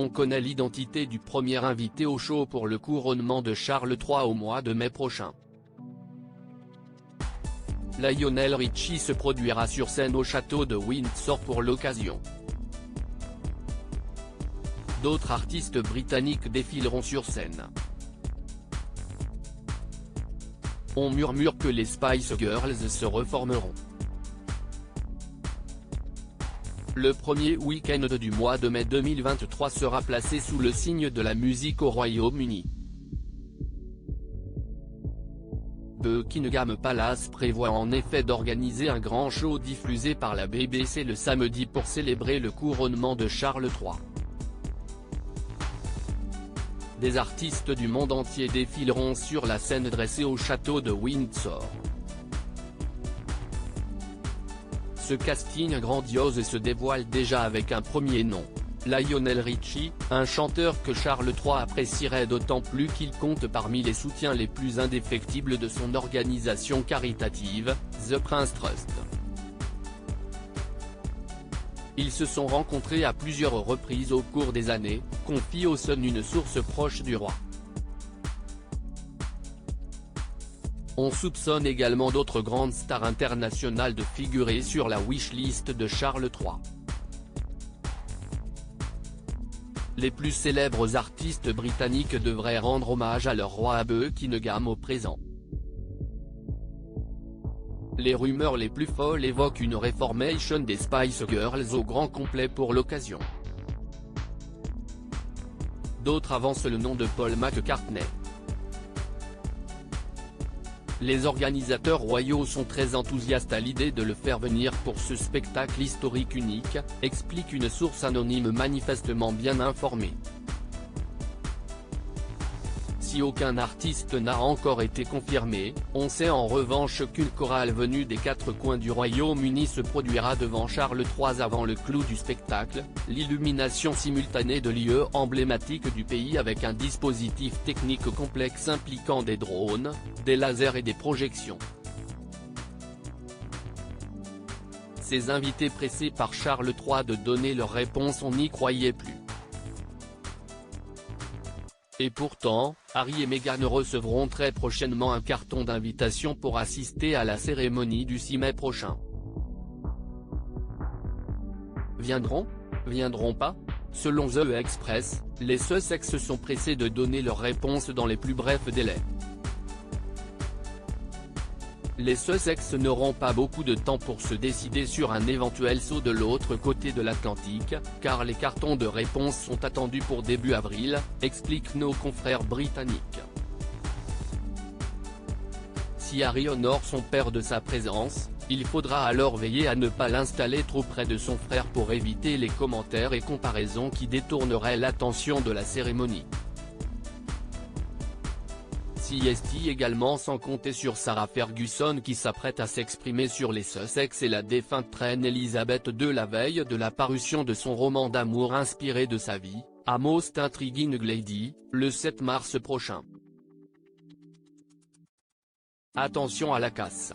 on connaît l'identité du premier invité au show pour le couronnement de Charles III au mois de mai prochain. Lionel Richie se produira sur scène au château de Windsor pour l'occasion. D'autres artistes britanniques défileront sur scène. On murmure que les Spice Girls se reformeront. Le premier week-end du mois de mai 2023 sera placé sous le signe de la musique au Royaume-Uni. Buckingham Palace prévoit en effet d'organiser un grand show diffusé par la BBC le samedi pour célébrer le couronnement de Charles III. Des artistes du monde entier défileront sur la scène dressée au château de Windsor. Ce casting grandiose se dévoile déjà avec un premier nom, Lionel Richie, un chanteur que Charles III apprécierait d'autant plus qu'il compte parmi les soutiens les plus indéfectibles de son organisation caritative, The Prince Trust. Ils se sont rencontrés à plusieurs reprises au cours des années, confie au Sun une source proche du roi. On soupçonne également d'autres grandes stars internationales de figurer sur la wishlist de Charles III. Les plus célèbres artistes britanniques devraient rendre hommage à leur roi à Buckingham au présent. Les rumeurs les plus folles évoquent une reformation des Spice Girls au grand complet pour l'occasion. D'autres avancent le nom de Paul McCartney. Les organisateurs royaux sont très enthousiastes à l'idée de le faire venir pour ce spectacle historique unique, explique une source anonyme manifestement bien informée. Si aucun artiste n'a encore été confirmé, on sait en revanche qu'une chorale venue des quatre coins du Royaume-Uni se produira devant Charles III avant le clou du spectacle, l'illumination simultanée de lieux emblématiques du pays avec un dispositif technique complexe impliquant des drones, des lasers et des projections. Ces invités pressés par Charles III de donner leur réponse, on n'y croyait plus. Et pourtant, Harry et Meghan recevront très prochainement un carton d'invitation pour assister à la cérémonie du 6 mai prochain. Viendront pas? Selon The Express, les Sussex sont pressés de donner leur réponse dans les plus brefs délais. Les Sussex n'auront pas beaucoup de temps pour se décider sur un éventuel saut de l'autre côté de l'Atlantique, car les cartons de réponse sont attendus pour début avril, expliquent nos confrères britanniques. Si Harry honore son père de sa présence, il faudra alors veiller à ne pas l'installer trop près de son frère pour éviter les commentaires et comparaisons qui détourneraient l'attention de la cérémonie. CST également sans compter sur Sarah Ferguson qui s'apprête à s'exprimer sur les Sussex et la défunte reine Elisabeth II la veille de la parution de son roman d'amour inspiré de sa vie, A Most Intriguing Lady, le 7 mars prochain. Attention à la casse.